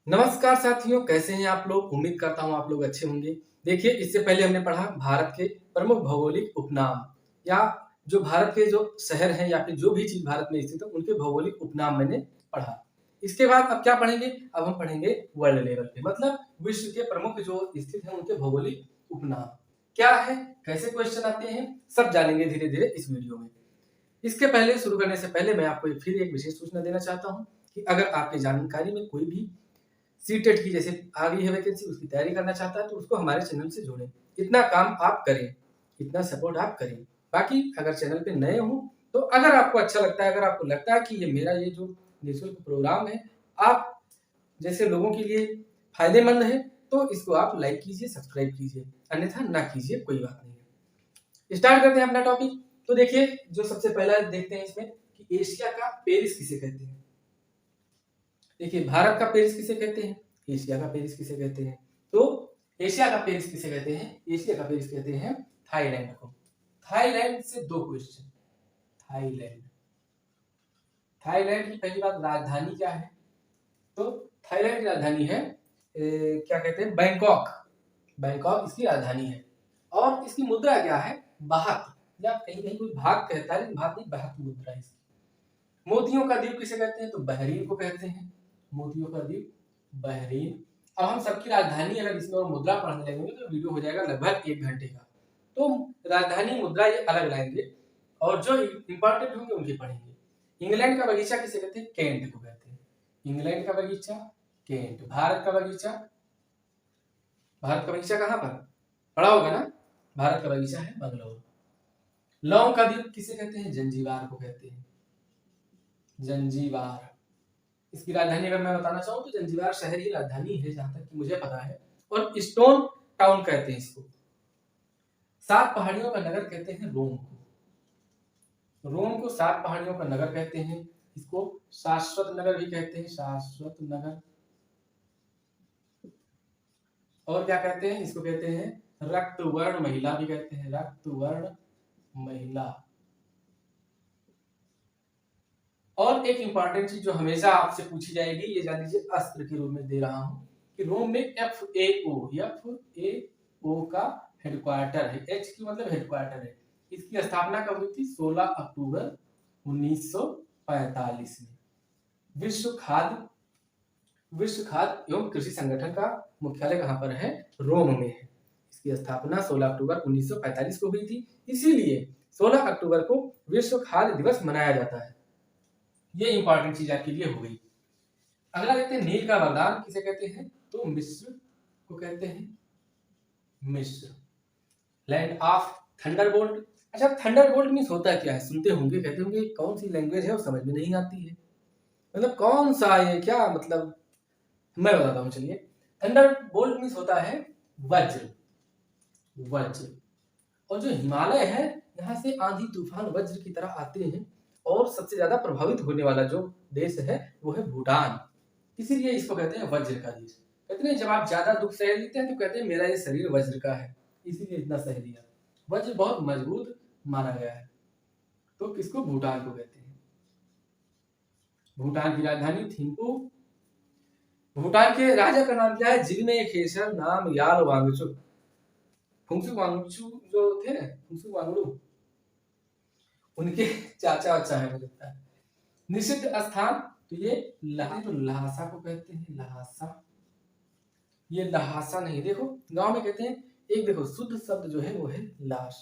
नमस्कार साथियों, कैसे हैं आप लोग। उम्मीद करता हूं आप लोग अच्छे होंगे। देखिए, इससे पहले हमने पढ़ा भारत के प्रमुख भौगोलिक उपनाम या जो भारत के जो शहर हैं या फिर जो भी चीज भारत में स्थित है उनके भौगोलिक उपनाम मैंने पढ़ा। इसके बाद अब क्या पढ़ेंगे, अब हम पढ़ेंगे वर्ल्ड लेवल पे, मतलब विश्व के प्रमुख जो स्थित है उनके भौगोलिक उपनाम क्या है, कैसे क्वेश्चन आते हैं, सब जानेंगे धीरे धीरे इस वीडियो में। इसके पहले शुरू करने से पहले मैं आपको फिर एक विशेष सूचना देना चाहता हूँ कि अगर आपकी जानकारी में कोई भी सीटेट की जैसे आ गई है वैकेंसी, उसकी तैयारी करना चाहता है तो उसको हमारे चैनल से जोड़ें। इतना काम आप करें, इतना सपोर्ट आप करें। बाकी अगर चैनल पे नए हो तो अगर आपको अच्छा लगता है, अगर आपको लगता है कि ये मेरा ये जो निःशुल्क प्रोग्राम है आप जैसे लोगों के लिए फायदेमंद है तो इसको आप लाइक कीजिए, सब्सक्राइब कीजिए, अन्यथा ना कीजिए, कोई बात नहीं है। स्टार्ट करते हैं अपना टॉपिक। तो देखिए, जो सबसे पहला देखते हैं इसमें कि एशिया का पेरिस किसे कहते हैं। देखिए, भारत का पेरिस किसे कहते हैं, एशिया का पेरिस किसे कहते हैं। तो एशिया का पेरिस किसे कहते हैं, एशिया का पेरिस कहते हैं थाईलैंड को। थाईलैंड से दो क्वेश्चन। थाईलैंड, थाईलैंड की पहली बात, राजधानी क्या है। तो थाईलैंड की राजधानी है क्या कहते हैं, बैंकॉक। बैंकॉक इसकी राजधानी है। और इसकी मुद्रा क्या है, बाहत, या कहीं कहीं कोई भाग कहता है लेकिन भाग नहीं, बाहत मुद्रा है इसकी। मोतियों का द्वीप किसे कहते हैं, तो बहरीन को कहते हैं। मोतियों का द्वीप बहरीन। अब हम सबकी राजधानी अगर इसमें और मुद्रा पढ़ने लगेंगे तो वीडियो हो जाएगा लगभग 1 घंटे का। तो राजधानी मुद्रा ये अलग लाएंगे और जो इंपॉर्टेंट होंगे उनके पढ़ेंगे। इंग्लैंड का बगीचा किसे कहते हैं, केंट को कहते हैं। इंग्लैंड का बगीचा केंट। भारत का बगीचा, भारत का बगीचा कहां पर पड़ा होगा ना, भारत का बगीचा है बंगलौर। लौंग का द्वीप किसे कहते हैं, जंजीबार को कहते हैं। जंजीबार, इसकी राजधानी अगर मैं बताना चाहूं तो जंजीबार शहर ही राजधानी है जहां तक कि मुझे पता है। और स्टोन टाउन कहते हैं इसको। 7 पहाड़ियों का नगर कहते हैं रोम को। रोम को 7 पहाड़ियों का नगर कहते हैं। इसको शाश्वत नगर भी कहते हैं, शाश्वत नगर। और क्या कहते हैं, इसको कहते हैं रक्तवर्ण महिला भी कहते हैं, रक्तवर्ण महिला। और एक इंपॉर्टेंट चीज जो हमेशा आपसे पूछी जाएगी, ये जान लीजिए अस्त्र के रूप में दे रहा हूं कि रोम में FAO का हेडक्वार्टर है। एच की मतलब हेडक्वार्टर है। इसकी स्थापना कब हुई थी, 16 अक्टूबर 1945 में। विश्व खाद्य एवं कृषि संगठन का मुख्यालय कहां पर है, रोम में है। इसकी स्थापना 16 अक्टूबर 1945 को हुई थी, इसीलिए 16 अक्टूबर को विश्व खाद्य दिवस मनाया जाता है। ये इंपॉर्टेंट चीज आपके लिए हो गई। अगला देखते हैं, नील का वरदान किसे कहते हैं, तो मिस्र को कहते हैं। मिस्र। Land of Thunderbolt. अच्छा, थंडरबोल्ट मींस होता क्या है, सुनते होंगे, कहते होंगे कौन सी लैंग्वेज है और समझ में नहीं आती है, मतलब कौन सा ये क्या मतलब, मैं बताता हूँ चलिए। थंडरबोल्ट मींस होता है वज्र। वज्र। और जो हिमालय है यहाँ से आंधी तूफान वज्र की तरह आते हैं और सबसे ज्यादा प्रभावित होने वाला जो देश है वो है भूटान। इसीलिए इसको कहते हैं वज्र का देश। कहते हैं जब आप ज्यादा दुख सह लेते हैं तो कहते हैं मेरा ये शरीर वज्र का है, इसीलिए इतना सह लिया। वज्र बहुत मजबूत माना गया है। तो किसको, भूटान को कहते हैं। भूटान की राजधानी थिम्पू। भूटान के राजा का नाम क्या है, जिग्मे खेसर नाम याल वांगचुक। फुंगसुक वांगचू जो थे ना, फुंगसुक वांगडू, उनके चाचा अच्छा है मुझे लगता है। निषिद्ध स्थान, तो ये तो लहासा को कहते हैं, लहासा। ये लहासा नहीं, देखो गांव में कहते हैं, एक देखो शुद्ध शब्द जो है वो है लाश।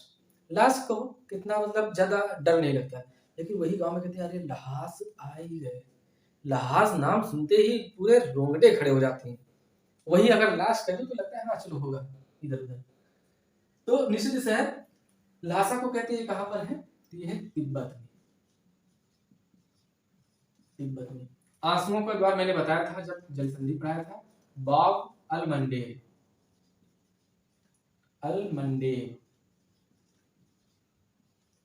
लाश को कितना मतलब ज्यादा डर नहीं लगता है, लेकिन वही गांव में कहते हैं अरे लहास आई गए। लहास नाम सुनते ही पूरे रोंगटे खड़े हो जाते हैं। वही अगर लाश कह दो तो लगता है हाँ चलो होगा इधर उधर। तो निषिद्ध शहर लहासा को कहते हैं, कहां पर है, तो ये है तिब्बत में। तिब्बत में। आंसुओं का द्वार मैंने बताया था जब जल संधि पढ़ाया था, बॉब अलमंडेव। अलमंडेव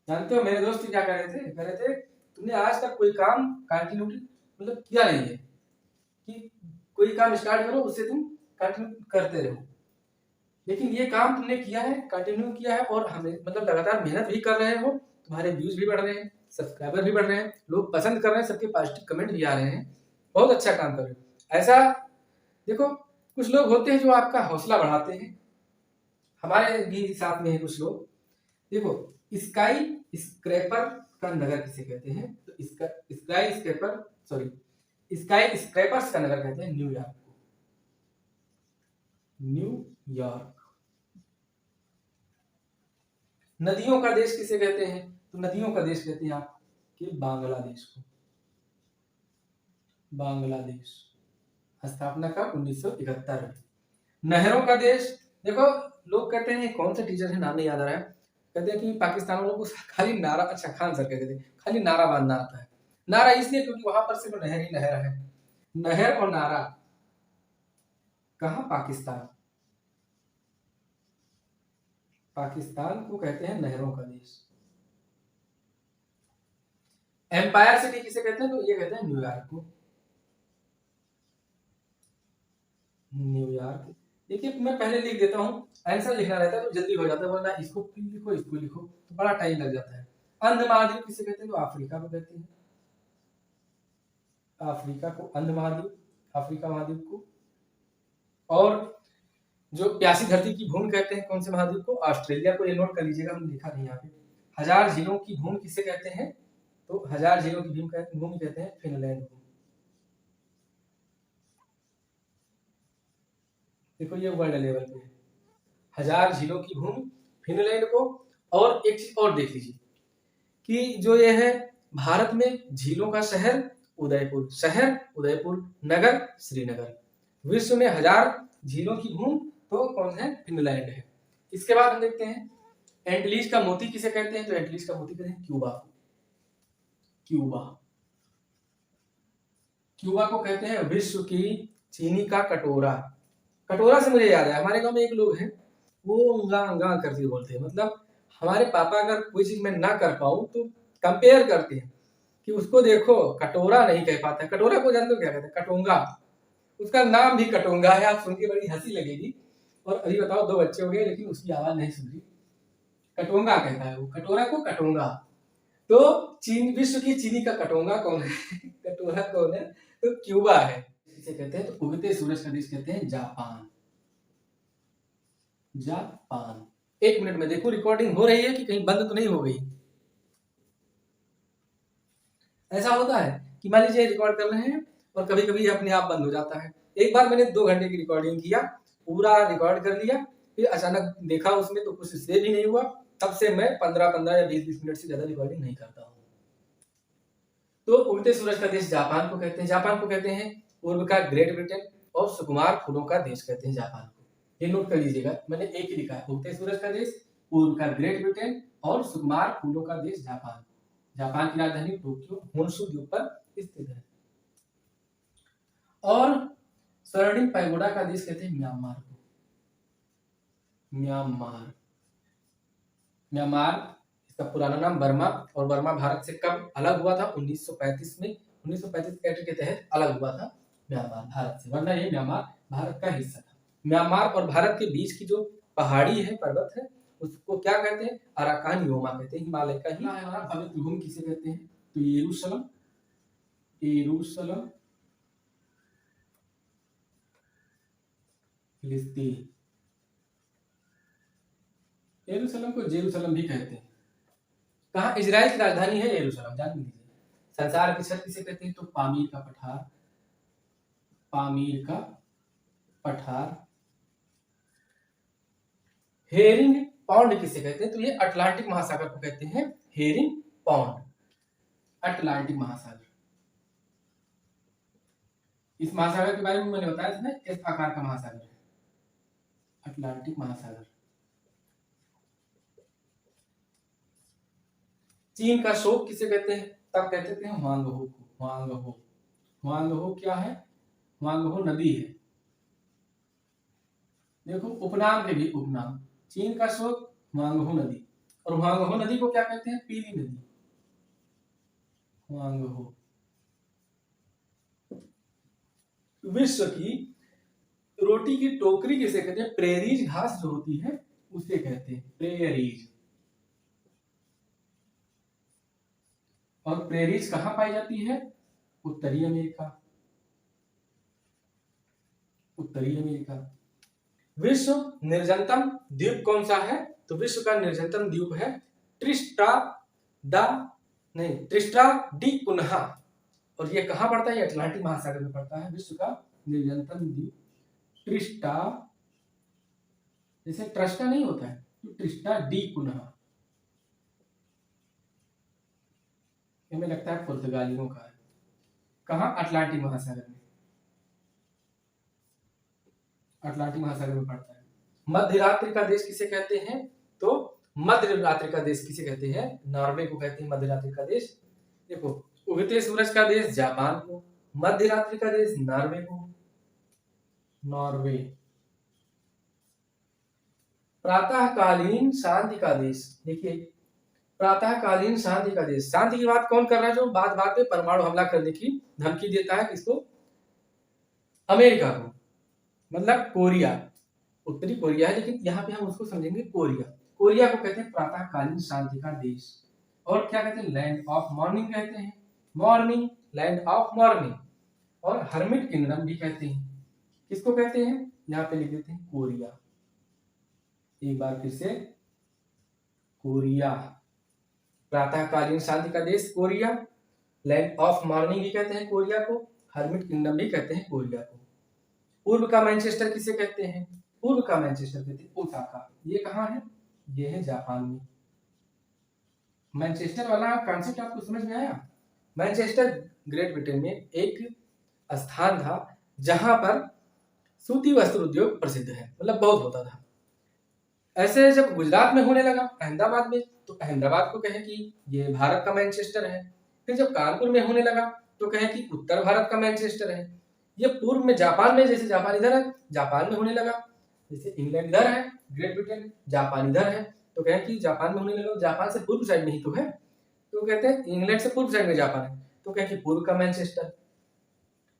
जानते हो, मेरे दोस्त क्या कह रहे थे तुमने आज तक कोई काम कंटिन्यूटी मतलब किया नहीं है, कि कोई काम स्टार्ट करो उससे तुम कंटिन्यू करते रहो, लेकिन ये काम तुमने किया है, कंटिन्यू किया है और हमें मतलब लगातार मेहनत भी कर रहे हो, तुम्हारे व्यूज भी बढ़ रहे हैं, सब्सक्राइबर भी बढ़ रहे हैं, लोग पसंद कर रहे हैं, सबके पॉजिटिव कमेंट भी आ रहे हैं, बहुत अच्छा काम कर रहे हो। ऐसा देखो कुछ लोग होते हैं जो आपका हौसला बढ़ाते हैं, हमारे भी साथ में है कुछ लोग। देखो स्काई स्क्रैपर का नगर किसे कहते हैं, तो इसका sky scraper sorry sky scrapers का नगर कहते हैं न्यूयॉर्क को, न्यूयॉर्क। नदियों का देश किसे कहते हैं, तो नदियों का देश कहते हैं आप कि बांग्लादेश को, बांग्लादेश। स्थापना का 1971 में। नहरों का देश, देखो लोग कहते हैं कौन सा टीचर है नाम नहीं याद आ रहा है, कहते हैं कि पाकिस्तान वालों को खाली नारा, अच्छा खान सर कहते थे खाली नारा बांधना आता है। नारा इसलिए क्योंकि वहां पर सिर्फ नहर ही नहर है, नहर और नारा। कहां, पाकिस्तान, पाकिस्तान को कहते हैं नहरों का देश। एम्पायर सिटी किसे कहते हैं, तो ये कहते हैं न्यूयॉर्क को, न्यूयॉर्क। देखिए मैं पहले लिख देता हूँ, आंसर लिखना रहता है तो जल्दी हो जाता है, वरना इसको लिखो इसको लिखो तो बड़ा टाइम लग जाता है। अंध महाद्वीप किसे कहते हैं, तो अफ्रीका को कहते हैं, अफ्रीका को अंध महाद्वीप, अफ्रीका महाद्वीप को। और जो प्यासी धरती की भूमि कहते हैं कौन से महाद्वीप को, ऑस्ट्रेलिया को। ये नोट कर लीजिएगा, हम लिखा नहीं यहाँ पे। हजार झीलों की भूमि किसे कहते हैं, तो हजार झीलों की भूमि कहते हैं फिनलैंड को। देखो ये वर्ल्ड लेवल पे है, हजार झीलों की भूमि फिनलैंड को। और एक चीज और देख लीजिए कि जो ये है भारत में झीलों का शहर उदयपुर, शहर उदयपुर, नगर श्रीनगर। विश्व में हजार झीलों की भूमि तो कौन है, फिनलैंड है। इसके बाद हम देखते हैं एंटीलीज का मोती किसे कहते हैं, तो एंटीलीज का मोती कहते हैं क्यूबा, क्यूबा। क्यूबा को कहते हैं विश्व की चीनी का कटोरा। कटोरा से मुझे याद है, हमारे गांव में एक लोग हैं वो उंगा उंगा करके बोलते हैं, मतलब हमारे पापा अगर कोई चीज मैं ना कर पाऊं तो कंपेयर करते हैं कि उसको देखो कटोरा नहीं कह पाता। कटोरा को जानते हो क्या कहते हैं, कटोंगा। उसका नाम भी कटोंगा है, आप सुन के बड़ी हंसी लगेगी। और अभी बताओ 2 बच्चे हो गए लेकिन उसकी आवाज नहीं सुन रही, कटोंगा कहता है वो, कटोरा को कटोंगा। तो चीन, विश्व की चीनी का कटोंगा कौन है कटोरा कौन है, तो क्यूबा है। इसे कहते हैं तो उगते सूरज का देश कहते हैं जापान, जापान। 1 मिनट में देखो रिकॉर्डिंग हो रही है कि कहीं बंद तो नहीं हो गई। ऐसा होता है कि मान लीजिए रिकॉर्ड कर रहे हैं और कभी कभी अपने आप बंद हो जाता है। एक बार मैंने 2 घंटे की रिकॉर्डिंग किया, पूरा रिकॉर्ड कर लिया, फिर अचानक देखा उसमें तो कुछ सेव ही नहीं हुआ। तब से मैं 15-15 या 20-20 मिनट से ज्यादा रिकॉर्डिंग नहीं करता हूँ। तो उगते सूरज का देश जापान को कहते हैं, जापान को कहते हैं पूर्व का ग्रेट ब्रिटेन और सुकुमार फूलों का देश कहते हैं जापान को। ये नोट कर लीजिएगा, मैंने एक ही लिखा है, उगते सूरज का देश, पूर्व का ग्रेट ब्रिटेन और सुकुमार फूलों का देश जापान। जापान की राजधानी टोक्यो होन्शु द्वीप पर स्थित है। और स्वर्णिम पैगोडा का देश कहते हैं म्यांमार को, म्यांमार। म्यांमार इसका पुराना नाम बर्मा, और बर्मा भारत से कब अलग हुआ था, 1935 में। 1935 एक्ट के तहत अलग हुआ था म्यांमार भारत से, वरना ये म्यांमार भारत का हिस्सा था। म्यांमार और भारत के बीच की जो पहाड़ी है, पर्वत है, उसको क्या कहते हैं, अराकान योमा कहते हैं, हिमालय का ही हमारा पवित्र भूमि किसे कहते हैं, तो यरूशलेम, यरूशलेम फिलिस्तीन। यरूशलेम को जेरूशलेम भी कहते हैं। कहा, इजराइल की राजधानी है यरूशलेम, जान लीजिए। संसार की छत किसे कहते हैं, तो पामीर का पठार, पामीर का पठार। हेरिंग पौंड किसे कहते हैं, तो ये अटलांटिक महासागर को कहते हैं हेरिंग पौंड, अटलांटिक महासागर। इस महासागर के बारे में मैंने बताया था ना, इस आकार का महासागर है अटलांटिक महासागर। चीन का शोक किसे कहते हैं, तब कहते थे हुआंग हो को, हुआंग हो। हुआंग हो क्या है, हुआंग हो नदी है। देखो उपनाम के भी उपनाम, चीन का शोक हुआंग हो नदी, और हुआंग हो नदी को क्या कहते हैं, पीली नदी, हुआंग हो। विश्व की रोटी की टोकरी किसे कहते हैं, प्रेरीज घास जो होती है उसे कहते हैं प्रेरीज। और प्रेरीज कहां पाई जाती है, उत्तरी अमेरिका, उत्तरी अमेरिका। विश्व निर्जनतम द्वीप कौन सा है? तो विश्व का निर्जनतम द्वीप है ट्रिस्टा डी कुन्हा, और ये कहाँ पड़ता है? ये अटलांटिक महासागर में पड़ता है। विश्व का निर्जनतम द्वीप ट्रिस्टा, जैसे ट्रस्टा नहीं होता है, तो ट्रिस्टा डी कुन्हा, हमें लगता है पुर्तगालियों का है। कहाँ? अटलांटिक महासागर में, अटलांटिक महासागर में पड़ता है। मध्य रात्रि का देश किसे कहते हैं? तो मध्य रात्रि का देश किसे कहते हैं? नॉर्वे को कहते हैं मध्य रात्रि का देश। देखो, उगते सूरज का देश जापान को, मध्य रात्रि का देश नॉर्वे को, नॉर्वे। प्रातःकालीन शांति का देश, देखिए प्रातःकालीन शांति का देश, शांति की बात कौन कर रहा है? जो बात बात पे परमाणु हमला करने की धमकी देता है, किसको? अमेरिका को, मतलब कोरिया, उत्तरी कोरिया है, लेकिन यहाँ पे हम उसको समझेंगे कोरिया। कोरिया को कहते हैं प्रातःकालीन शांति का देश। और क्या कहते हैं? लैंड ऑफ मॉर्निंग कहते हैं, मॉर्निंग, लैंड ऑफ मॉर्निंग। और हर्मिट किंगडम भी कहते हैं, किसको कहते हैं? यहाँ पे लिख देते हैं कोरिया। एक बार फिर से, कोरिया, प्रातःकालीन शांति का देश कोरिया, लैंड ऑफ मॉर्निंग भी कहते हैं कोरिया को, हर्मिट किंगडम भी कहते हैं कोरिया को। पूर्व का मैनचेस्टर किसे कहते हैं? पूर्व का मैनचेस्टर कहते हैं ओसाका। ये कहाँ है? ये है जापान में। मैनचेस्टर वाला कॉन्सेप्ट आपको समझ में आया? मैनचेस्टर ग्रेट ब्रिटेन में एक स्थान था जहां पर सूती वस्त्र उद्योग प्रसिद्ध है, मतलब बहुत होता था। ऐसे जब गुजरात में होने लगा, अहमदाबाद में, तो अहमदाबाद को कहे कि ये भारत का मैनचेस्टर है। फिर जब कानपुर में होने लगा तो कहे कि उत्तर भारत का मैनचेस्टर है। ये पूर्व में जापान में, जैसे जापान इधर है, जापान में होने लगा, जैसे इंग्लैंड इधर है, ग्रेट ब्रिटेन, जापान इधर है, तो कहें कि जापान में होने लगा, जापान से पूर्व साइड में ही तो है, तो कहते हैं इंग्लैंड से पूर्व साइड में जापान है, तो कहें कि पूर्व का मैनचेस्टर।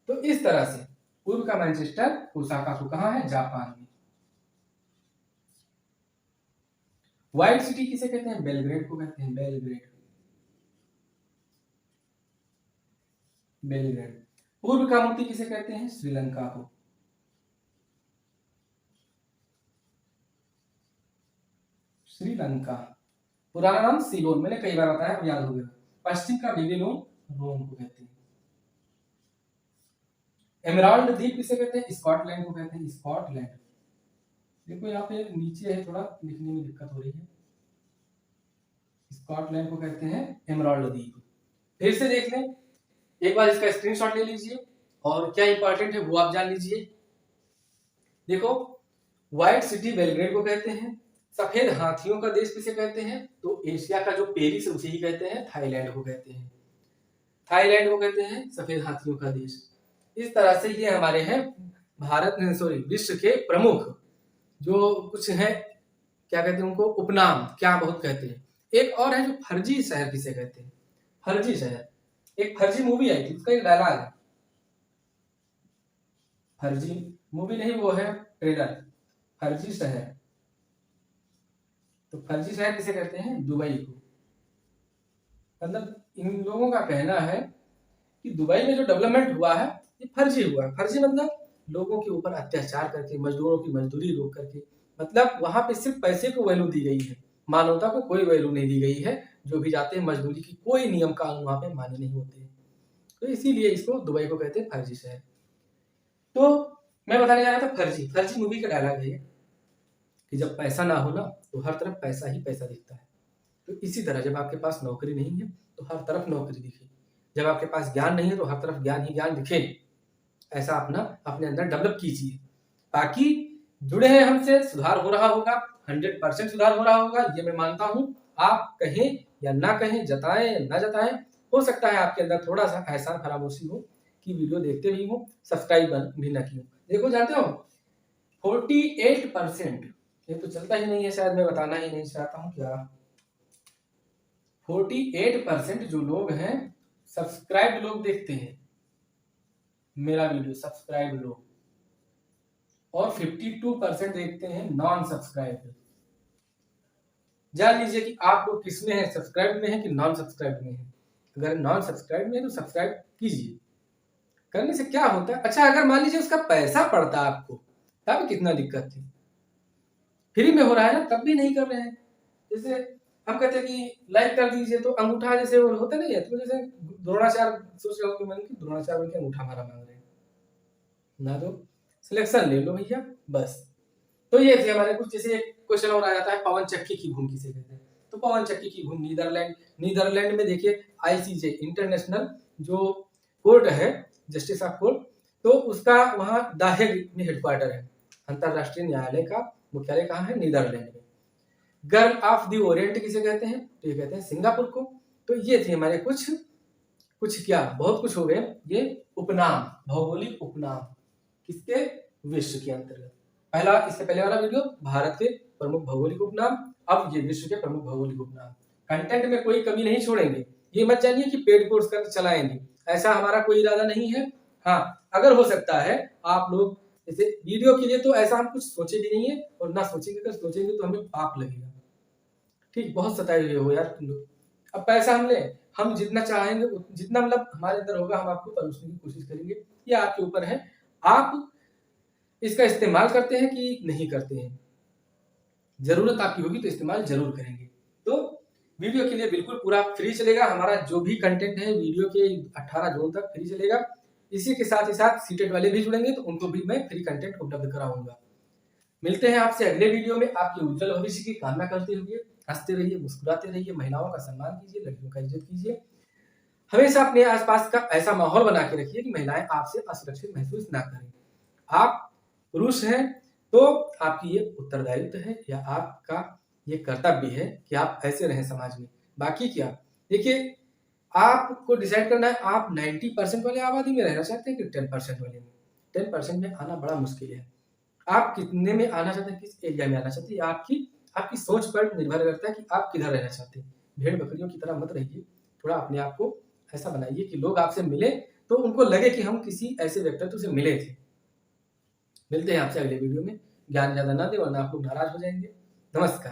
तो इस तरह से पूर्व का मैनचेस्टर ओसाका को कहाँ है? जापान में। व्हाइट सिटी किसे कहते हैं? बेलग्रेड को कहते हैं, बेलग्रेड, बेलग्रेड। पूर्व का मोती किसे कहते हैं? श्रीलंका को, श्रीलंका। पुराना नाम सीलोन, मैंने कई बार बताया, अब याद हो गया। पश्चिम का बेबीलोन रोम को कहते हैं। एमराल्ड द्वीप किसे कहते हैं? स्कॉटलैंड को कहते हैं, स्कॉटलैंड। देखो यहाँ पे नीचे है, थोड़ा लिखने में दिक्कत हो रही है। स्कॉटलैंड को कहते हैं एमराल्ड द्वीप। फिर से देख लें एक बार, इसका स्क्रीनशॉट ले लीजिए और क्या इंपॉर्टेंट है वो आप जान लीजिए। देखो, व्हाइट सिटी बेलग्रेड को कहते हैं। सफेद हाथियों का देश किसे कहते हैं? तो एशिया का जो पेरिस है उसे ही कहते हैं, थाईलैंड को कहते हैं, थाईलैंड को कहते हैं सफेद हाथियों का देश। इस तरह से ये हमारे हैं विश्व के प्रमुख जो कुछ है, क्या कहते हैं उनको? उपनाम, क्या बहुत कहते हैं। एक और है जो फर्जी शहर किसे कहते हैं? फर्जी शहर, एक फर्जी मूवी आई थी, उसका एक डायलॉग है, फर्जी मूवी नहीं, वो है ट्रेलर, फर्जी शहर। तो फर्जी शहर किसे कहते हैं? दुबई को। मतलब इन लोगों का कहना है कि दुबई में जो डेवलपमेंट हुआ है ये फर्जी हुआ है। फर्जी मतलब लोगों के ऊपर अत्याचार करके, मजदूरों की मजदूरी रोक करके, मतलब वहां पे सिर्फ पैसे को वैल्यू दी गई है, मानवता को कोई वैल्यू नहीं दी गई है। जो भी जाते हैं मजदूरी की कोई नियम कानून वहां पे मान्य नहीं होते, तो इसीलिए इसको दुबई को कहते हैं फर्जी शहर। तो मैं बताने जा रहा था फर्जी, फर्जी मूवी का डायलॉग है कि जब पैसा ना हो ना तो हर तरफ पैसा ही पैसा दिखता है। तो इसी तरह जब आपके पास नौकरी नहीं है तो हर तरफ नौकरी दिखे, जब आपके पास ज्ञान नहीं है तो हर तरफ ज्ञान ही ज्ञान दिखे। ऐसा अपने अंदर डेवलप कीजिए। बाकी जुड़े हैं हमसे, सुधार हो रहा होगा, 100% सुधार हो रहा होगा, ये मैं मानता हूं। आप कहें या ना कहें, जताएं या ना जताएं, हो सकता है आपके अंदर थोड़ा सा एहसान फरामोशी हो कि वीडियो देखते भी हो, सब्सक्राइब भी ना किए। देखो जानते हो 48%, ये तो चलता ही नहीं है, शायद मैं बताना ही नहीं चाहता हूँ क्या। 48% जो लोग हैं सब्सक्राइब लोग देखते हैं मेरा वीडियो, सब्सक्राइब लोग, और 52% देखते हैं नॉन सब्सक्राइब। जान लीजिए कि आप लोग किसमें हैं, सब्सक्राइब में है कि नॉन सब्सक्राइब में है। अगर नॉन सब्सक्राइब में है तो सब्सक्राइब कीजिए, करने से क्या होता है? अच्छा, अगर मान लीजिए उसका पैसा पड़ता आपको, तब कितना दिक्कत थी। फ्री में हो रहा है ना, तब भी नहीं कर रहे हैं। जैसे हम कहते हैं कि लाइक कर दीजिए, तो अंगूठा जैसे वो होता नहीं है, तो जैसे द्रोणाचार्य सोच रहे हो कि मैंने द्रोणाचार्य बन के अंगूठा हमारा मांग रहे हैं, ना दो, सिलेक्शन ले लो भैया, बस। तो ये थे हमारे कुछ। जैसे एक क्वेश्चन और आ जाता है, पवन चक्की की घूम किसे कहते हैं? तो पवन चक्की की घूम नीदरलैंड में देखिए आईसीजे इंटरनेशनल जो कोर्ट है, जस्टिस ऑफ कोर्ट, तो उसका वहाँ द हेग में हेडक्वार्टर है। अंतरराष्ट्रीय न्यायालय का मुख्यालय कहाँ है? नीदरलैंड में। गर्ल ऑफ द ओरिएंट किसे कहते हैं? तो ये कहते हैं सिंगापुर को। तो ये थे हमारे कुछ कुछ क्या, बहुत कुछ हो गए ये उपनाम, भौगोलिक उपनाम किसके? विश्व के अंतर्गत। पहला, इससे पहले वाला वीडियो भारत के प्रमुख भौगोलिक उपनाम, अब ये विश्व के प्रमुख भौगोलिक उपनाम। कंटेंट में कोई कमी नहीं छोड़ेंगे, ये मत जानिए कि पेड कोर्स कर चलाएंगे, ऐसा हमारा कोई इरादा नहीं है। हाँ, अगर हो सकता है आप लोग जैसे वीडियो के लिए, तो ऐसा हम कुछ सोचे भी नहीं है, और ना सोचेंगे। अगर सोचेंगे तो हमें पाप लगेगा। ठीक, बहुत सताए हुए हो यार तुम लोग। अब पैसा हम जितना चाहेंगे, जितना मतलब हमारे अंदर होगा, हम आपको परोसने की कोशिश करेंगे। ये आपके ऊपर है, आप इसका इस्तेमाल करते हैं कि नहीं करते हैं। जरूरत आपकी होगी तो इस्तेमाल जरूर करेंगे। तो वीडियो के लिए बिल्कुल पूरा फ्री चलेगा हमारा जो भी कंटेंट है, वीडियो के 18 जून तक फ्री चलेगा। इसी के साथ ही साथ सीटेट वाले भी जुड़ेंगे, तो उनको भी मैं फ्री कंटेंट उपलब्ध कराऊंगा। मिलते हैं आपसे अगले वीडियो में। आपके उज्जवल भविष्य की कामना करते हुए हंसते रहिए, मुस्कुराते रहिए, महिलाओं का सम्मान कीजिए, लड़कियों का इज्जत कीजिए। हमेशा अपने आसपास का ऐसा माहौल बना के रखिए कि महिलाएं आपसे असुरक्षित महसूस ना करें। आप पुरुष हैं तो आपकी ये उत्तरदायित्व है, या आपका ये कर्तव्य है कि आप ऐसे रहें समाज में। बाकी क्या, देखिए आपको डिसाइड करना है, आप 90% वाले आबादी में रहना चाहते हैं कि 10% वाले में। 10% में आना बड़ा मुश्किल है। आप कितने में आना चाहते हैं, किस एरिया में आना चाहते हैं, आपकी आपकी सोच पर निर्भर करता है कि आप किधर रहना चाहते हैं। भेड़ बकरियों की तरह मत रहिए, थोड़ा अपने आप को ऐसा बनाइए कि लोग आपसे मिले तो उनको लगे कि हम किसी ऐसे व्यक्तित्व से मिले थे। मिलते हैं आपसे अगले वीडियो में। ज्ञान ज्यादा ना दे वरना आप लोग नाराज हो जाएंगे। नमस्कार।